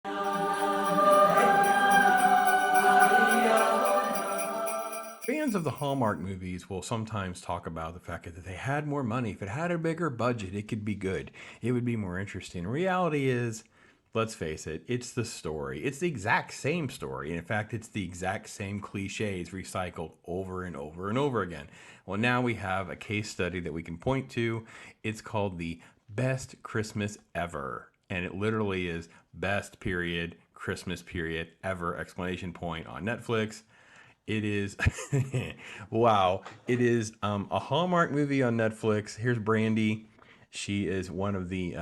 Fans of the Hallmark movies will sometimes talk about the fact that they had more money. If it had a bigger budget, it could be good. It would be more interesting. Reality is, let's face it, it's the story. It's the exact same story. In fact, it's the exact same cliches recycled over and over and over again. Well, now we have a case study that we can point to. It's called the Best Christmas Ever. And it literally is best period, Christmas period, ever, exclamation point on Netflix. It is, wow. It is a Hallmark movie on Netflix. Here's Brandy. She is one of the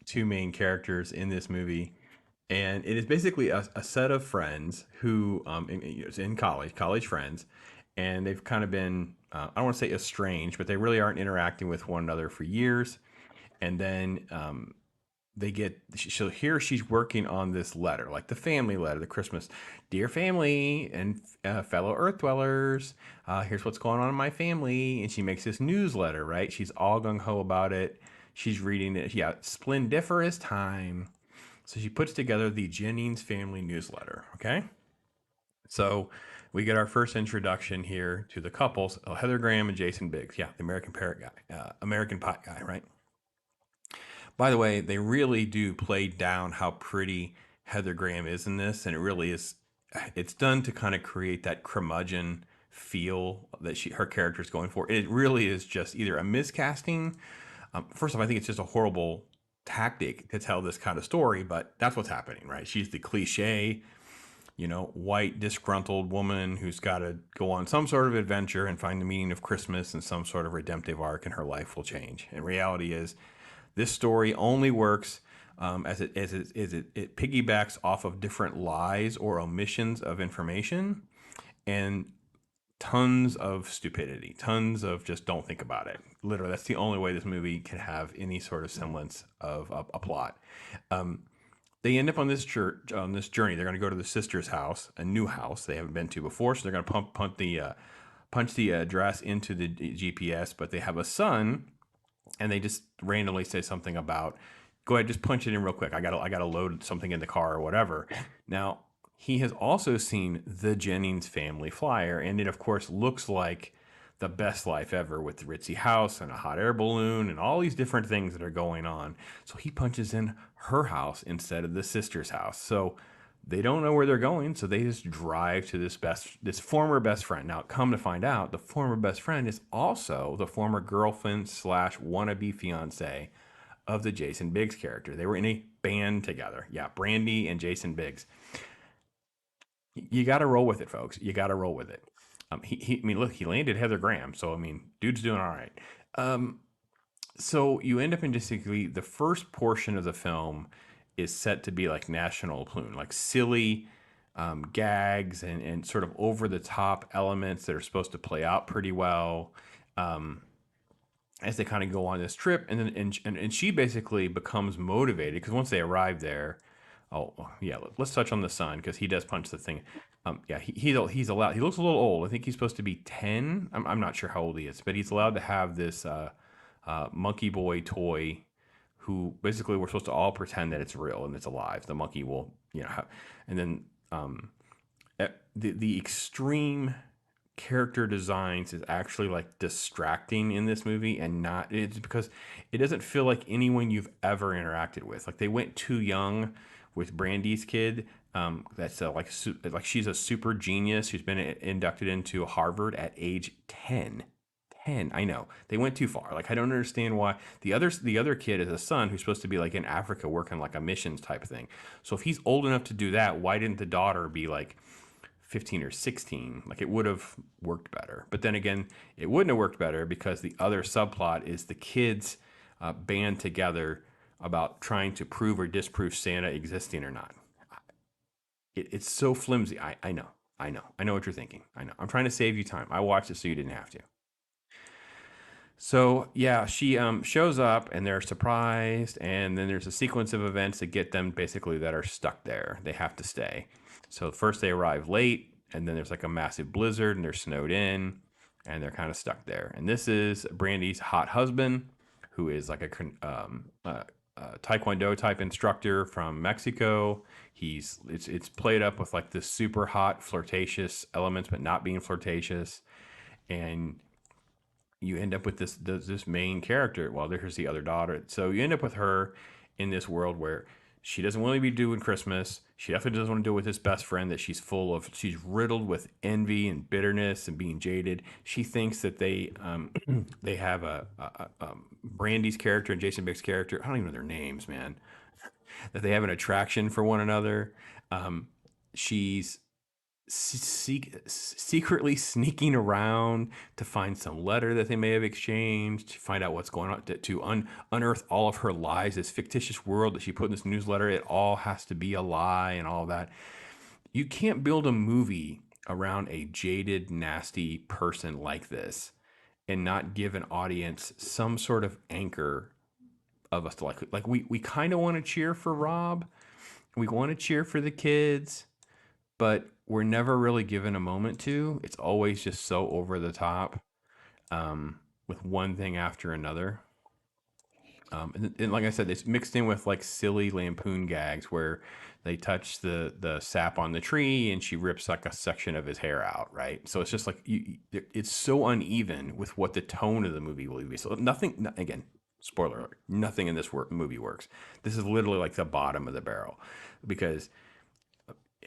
two main characters in this movie. And it is basically a set of friends who, in college friends. And they've kind of been, I don't want to say estranged, but they really aren't interacting with one another for years. And then they get so here she's working on this letter, like the family letter, the Christmas, dear family and fellow earth dwellers, here's what's going on in my family. And she makes this newsletter, right? She's all gung-ho about it. She's reading it. Yeah, splendiferous time. So she puts together the Jennings family newsletter. Okay, so we get our first introduction here to the couples, Heather Graham and Jason Biggs. Yeah, the American Parrot guy, American Pie guy, right? By the way, they really do play down how pretty Heather Graham is in this, and it really is. It's done to kind of create that curmudgeon feel that her character is going for. It really is just either a miscasting. First off, I think it's just a horrible tactic to tell this kind of story, but that's what's happening, right? She's the cliche, white disgruntled woman who's got to go on some sort of adventure and find the meaning of Christmas, and some sort of redemptive arc, and her life will change. And reality is, this story only works as it piggybacks off of different lies or omissions of information, and tons of stupidity, tons of just don't think about it. Literally, that's the only way this movie can have any sort of semblance of a plot. They end up on this church on this journey. They're going to go to the sister's house, a new house they haven't been to before. So they're going to punch the address into the GPS. But they have a son, and they just randomly say something about, go ahead, just punch it in real quick. I gotta load something in the car or whatever. Now, he has also seen the Jennings family flyer, and it of course looks like the best life ever with the ritzy house and a hot air balloon and all these different things that are going on. So he punches in her house instead of the sister's house. So they don't know where they're going, so they just drive to this former best friend. Now, come to find out, the former best friend is also the former girlfriend slash wannabe fiance of the Jason Biggs character. They were in a band together. Yeah, Brandy and Jason Biggs. You got to roll with it, folks. You got to roll with it. I mean, look, he landed Heather Graham, so I mean, dude's doing all right. Um, so you end up in basically the first portion of the film is set to be like National Lampoon, like silly gags and sort of over the top elements that are supposed to play out pretty well as they kind of go on this trip. And then and she basically becomes motivated because once they arrive there, oh yeah, let's touch on the son because he does punch the thing. Yeah, he's allowed. He looks a little old. I think he's supposed to be 10. I'm not sure how old he is, but he's allowed to have this monkey boy toy who basically we're supposed to all pretend that it's real and it's alive. The monkey will, have, and then the extreme character designs is actually like distracting in this movie, and not it's because it doesn't feel like anyone you've ever interacted with. Like they went too young with Brandy's kid. That's like she's a super genius who's been inducted into Harvard at age 10. 10. I know they went too far. Like I don't understand why the other kid is a son who's supposed to be like in Africa working like a missions type of thing. So if he's old enough to do that, why didn't the daughter be like 15 or 16? Like it would have worked better. But then again, it wouldn't have worked better because the other subplot is the kids band together about trying to prove or disprove Santa existing or not. It's so flimsy. I know. I know what you're thinking. I know. I'm trying to save you time. I watched it so you didn't have to. So yeah, she shows up and they're surprised, and then there's a sequence of events that get them basically that are stuck there. They have to stay. So first they arrive late, and then there's like a massive blizzard, and they're snowed in, and they're kind of stuck there. And this is Brandy's hot husband, who is like taekwondo type instructor from Mexico. It's played up with like this super hot flirtatious elements, but not being flirtatious, and you end up with this main character. Well, there's the other daughter, so you end up with her in this world where she doesn't want to be doing Christmas. She definitely doesn't want to do it with this best friend that she's full of. She's riddled with envy and bitterness and being jaded. She thinks that they have Brandy's character and Jason Biggs' character. I don't even know their names, man. That they have an attraction for one another. She's secretly sneaking around to find some letter that they may have exchanged, to find out what's going on, to unearth all of her lies, this fictitious world that she put in this newsletter. It all has to be a lie and all that. You can't build a movie around a jaded, nasty person like this and not give an audience some sort of anchor of us to like we kind of want to cheer for Rob. We want to cheer for the kids, but we're never really given a moment to. It's always just so over the top, with one thing after another. And like I said, it's mixed in with like silly lampoon gags where they touch the sap on the tree and she rips like a section of his hair out, right? So it's just like it's so uneven with what the tone of the movie will be. So nothing, again, spoiler alert, nothing in this movie works. This is literally like the bottom of the barrel because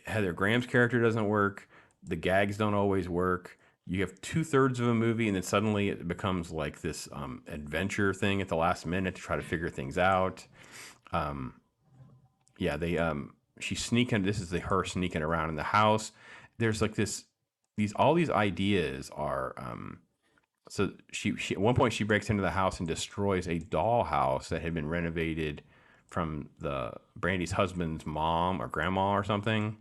Heather Graham's character doesn't work. The gags don't always work. You have 2/3 of a movie, and then suddenly it becomes like this adventure thing at the last minute to try to figure things out. Yeah, she's sneaking. This is her sneaking around in the house. There's like all these ideas are. So she at one point she breaks into the house and destroys a dollhouse that had been renovated from the Brandy's husband's mom or grandma or something.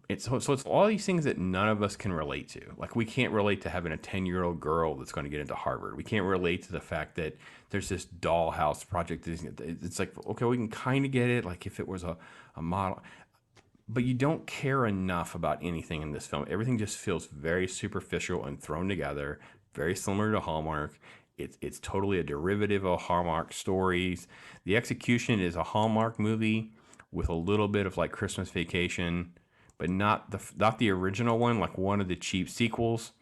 It's all these things that none of us can relate to. Like we can't relate to having a 10-year-old girl that's going to get into Harvard. We can't relate to the fact that there's this dollhouse project. It's like, okay, we can kind of get it. Like if it was a model, but you don't care enough about anything in this film. Everything just feels very superficial and thrown together, very similar to Hallmark. It's totally a derivative of Hallmark stories. The execution is a Hallmark movie with a little bit of like Christmas Vacation, but not the original one, like one of the cheap sequels.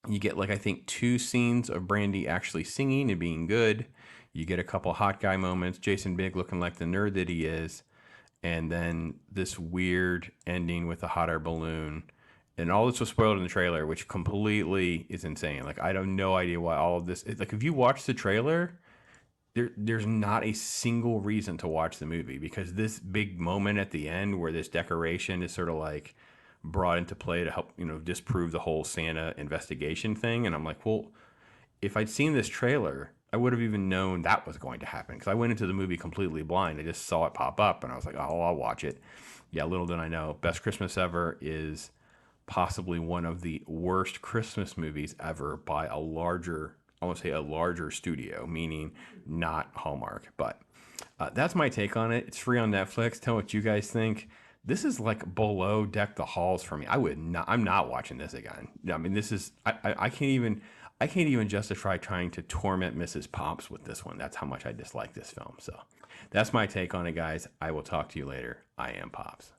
You get like I think 2 scenes of Brandy actually singing and being good. You get a couple hot guy moments, Jason Biggs looking like the nerd that he is, and then this weird ending with a hot air balloon. And all this was spoiled in the trailer, which completely is insane. Like I have no idea why all of this. Like if you watch the trailer, there's not a single reason to watch the movie because this big moment at the end where this decoration is sort of like brought into play to help disprove the whole Santa investigation thing. And I'm like, well, if I'd seen this trailer, I would have even known that was going to happen because I went into the movie completely blind. I just saw it pop up and I was like, oh, I'll watch it. Yeah, little did I know, Best Christmas Ever is possibly one of the worst Christmas movies ever by a larger, I want to say a larger studio, meaning not Hallmark. But that's my take on it. It's free on Netflix. Tell me what you guys think. This is like below Deck the Halls for me. I'm not watching this again. I mean, this is I can't even justify trying to torment Mrs. Pops with this one. That's how much I dislike this film. So that's my take on it, guys. I will talk to you later. I am Pops.